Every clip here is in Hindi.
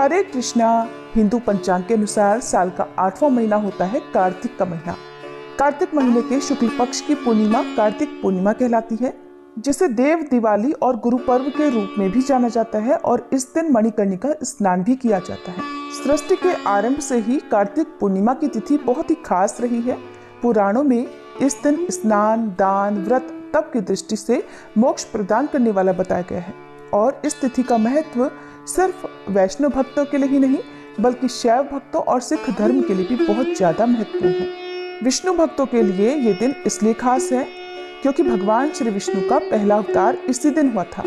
हरे कृष्णा। हिंदू पंचांग के अनुसार साल का 8वां महीना होता है कार्तिक का महीना। कार्तिक महीने के शुक्ल पक्ष की पूर्णिमा कार्तिक पूर्णिमा कहलाती है, जिसे देव दिवाली और गुरु पर्व के रूप में भी जाना जाता है। और इस दिन मणिकर्णिका स्नान भी किया जाता है। सृष्टि के आरंभ से ही कार्तिक पूर्णिमा की तिथि बहुत ही खास रही है। पुराणों में इस दिन स्नान, दान, व्रत, तप की दृष्टि से मोक्ष प्रदान करने वाला बताया गया है। और इस तिथि का महत्व सिर्फ वैष्णव भक्तों के लिए ही नहीं, बल्कि शैव भक्तों और सिख धर्म के लिए भी बहुत ज्यादा महत्वपूर्ण है। विष्णु भक्तों के लिए ये दिन इसलिए खास है क्योंकि भगवान श्री विष्णु का पहला अवतार इसी दिन हुआ था।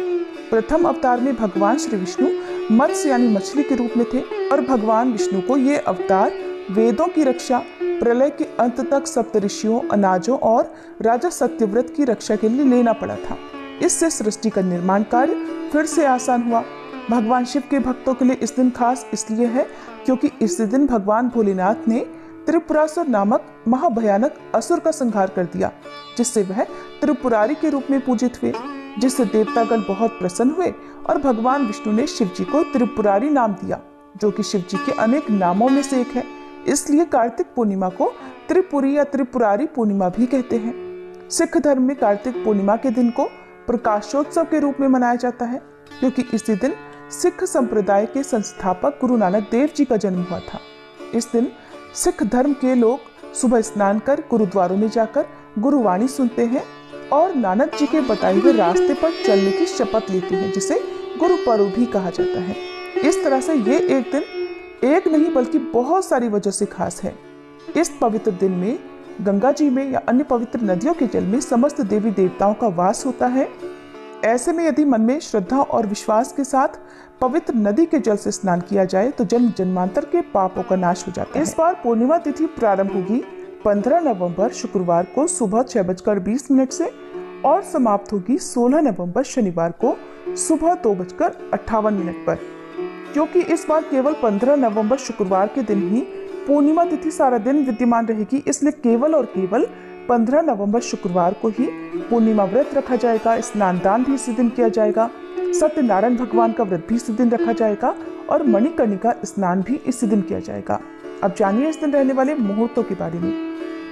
प्रथम अवतार में भगवान श्री विष्णु मत्स्य यानी मछली के रूप में थे और भगवान विष्णु को ये अवतार वेदों की रक्षा, प्रलय के अंत तक सप्तऋषियों, अनाजों और राजा सत्यव्रत की रक्षा के लिए लेना पड़ा था। इससे सृष्टि का निर्माण कार्य फिर से आसान हुआ। भगवान शिव के भक्तों के लिए इस दिन खास इसलिए है क्योंकि इस दिन भगवान भोलेनाथ ने त्रिपुरासुर नामक महाभयानक असुर का संहार कर दिया, जिससे वह त्रिपुरारी के रूप में पूजित हुए, जिससे देवतागण बहुत प्रसन्न हुए और भगवान विष्णु ने शिव जी को त्रिपुरारी नाम दिया, जो कि शिव जी के अनेक नामों में से एक है। इसलिए कार्तिक पूर्णिमा को त्रिपुरी या त्रिपुरारी पूर्णिमा भी कहते हैं। सिख धर्म में कार्तिक पूर्णिमा के दिन को प्रकाशोत्सव के रूप में मनाया जाता है, क्योंकि इसी दिन सिख संप्रदाय के संस्थापक गुरु नानक देव जी का जन्म हुआ था। इस दिन सिख धर्म के लोग सुबह स्नान कर गुरुद्वारों में जाकर गुरुवाणी सुनते हैं और नानक जी के बताए हुए रास्ते पर चलने की शपथ लेते हैं, जिसे गुरु पर्व भी कहा जाता है। इस तरह से ये एक दिन एक नहीं बल्कि बहुत सारी वजह से खास है। इस पवित्र दिन में गंगा जी में या अन्य पवित्र नदियों के जल में समस्त देवी देवताओं का वास होता है। ऐसे में यदि मन में श्रद्धा और विश्वास के साथ पवित्र नदी के जल से स्नान किया जाए तो जन्म जन्मांतर के पापों का नाश हो जाता है। इस बार पूर्णिमा तिथि प्रारंभ होगी 15 नवंबर शुक्रवार को सुबह 6:20 से और समाप्त होगी 16 नवंबर शनिवार को सुबह 2:58 पर। क्योंकि इस बार केवल 15 नवंबर शुक्रवार के दिन ही पूर्णिमा तिथि सारा दिन विद्यमान रहेगी, इसलिए केवल और केवल 15 नवंबर शुक्रवार को ही पूर्णिमा व्रत रखा जाएगा। स्नान दान भी इसी दिन किया जाएगा, सत्यनारायण भगवान का व्रत भी इसी दिन रखा जाएगा और मणिकर्णिका स्नान भी इसी दिन किया जाएगा। अब जानिए इस दिन रहने वाले मुहूर्तों के बारे में।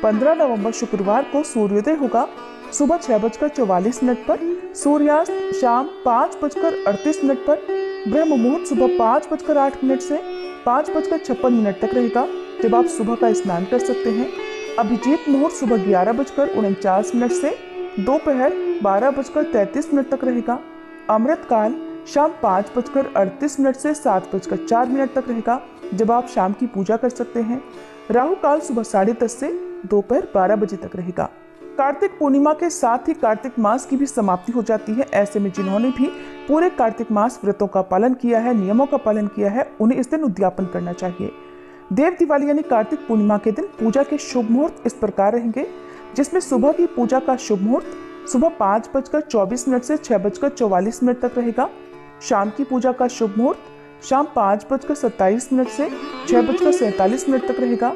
15 नवंबर शुक्रवार को सूर्योदय होगा सुबह 6:44 पर, सूर्यास्त शाम 5:38 पर, ब्रह्म मुहूर्त सुबह 5:08 से 5:56 तक रहेगा, जब आप सुबह का स्नान कर सकते हैं। अभिजीत मुहूर्त सुबह 11:49 से दोपहर 12:33 तक रहेगा। अमृत काल शाम 5:38 से 7:04 तक रहेगा, जब आप शाम की पूजा कर सकते हैं। राहु काल सुबह 10:30 से दोपहर 12 बजे तक रहेगा। कार्तिक पूर्णिमा के साथ ही कार्तिक मास की भी समाप्ति हो जाती है। ऐसे में जिन्होंने भी पूरे कार्तिक मास व्रतों का पालन किया है, नियमों का पालन किया है, उन्हें इस दिन उद्यापन करना चाहिए। देव दिवाली यानी कार्तिक पूर्णिमा के दिन पूजा के शुभ मुहूर्त इस प्रकार रहेंगे, जिसमें सुबह की पूजा का शुभ मुहूर्त सुबह 5:24 से 6:44 तक रहेगा। शाम की पूजा का शुभ मुहूर्त शाम 5:27 से 6:47 तक रहेगा।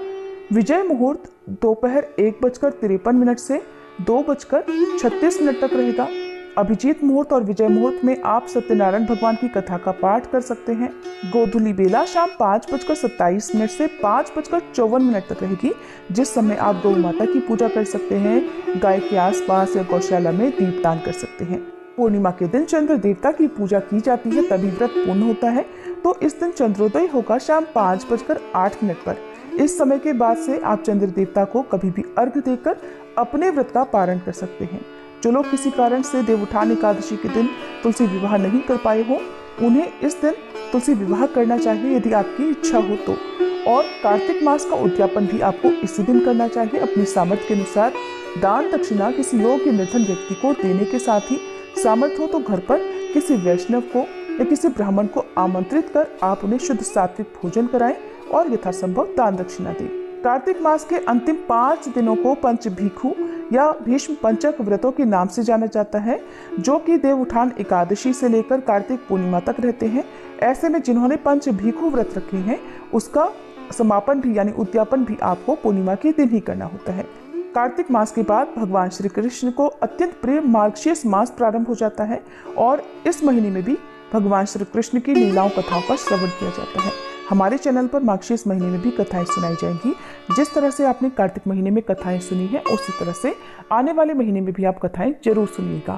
विजय मुहूर्त दोपहर 1:53 से 2:36 तक रहेगा। अभिजीत मुहूर्त और विजय मुहूर्त में आप सत्यनारायण भगवान की कथा का पाठ कर सकते हैं। गोधूली बेला शाम 5:27 से 5:54 तक रहेगी, जिस समय आप गौ माता की पूजा कर सकते हैं, गाय के आसपास या गौशाला में दीपदान कर सकते हैं। पूर्णिमा के दिन चंद्र देवता की पूजा की जाती है, तभी व्रत पूर्ण होता है। तो इस दिन चंद्रोदय होगा शाम 5:08 पर। इस समय के बाद से आप चंद्र देवता को कभी भी अर्घ्य देकर अपने व्रत का पारण कर सकते हैं। जो लोग किसी कारण से देवउठान एकादशी के दिन तुलसी विवाह नहीं कर पाए हो, उन्हें इस दिन तुलसी विवाह करना चाहिए यदि आपकी इच्छा हो तो। और कार्तिक मास का उद्यापन भी आपको इसी दिन करना चाहिए। अपनी सामर्थ्य के अनुसार दान दक्षिणा किसी योग्य निर्धन व्यक्ति को देने के साथ ही सामर्थ्य हो तो घर पर किसी वैष्णव को या किसी ब्राह्मण को आमंत्रित कर आप उन्हें शुद्ध सात्विक भोजन कराएं और यथासंभव दान दक्षिणा दें। कार्तिक मास के अंतिम 5 दिनों को पंच भीखु या भीष्म पंचक व्रतों के नाम से जाना जाता है, जो कि देवउठान एकादशी से लेकर कार्तिक पूर्णिमा तक रहते हैं। ऐसे में जिन्होंने पंच भीखु व्रत रखे हैं, उसका समापन भी यानी उद्यापन भी आपको पूर्णिमा के दिन ही करना होता है। कार्तिक मास के बाद भगवान श्री कृष्ण को अत्यंत प्रिय मार्गशीर्ष मास प्रारंभ हो जाता है और इस महीने में भी भगवान श्री कृष्ण की लीलाओं कथाओं का श्रवण किया जाता है। हमारे चैनल पर मार्गशीर्ष महीने में भी कथाएं सुनाई जाएंगी। जिस तरह से आपने कार्तिक महीने में कथाएं सुनी है, उसी तरह से आने वाले महीने में भी आप कथाएं जरूर सुनिएगा।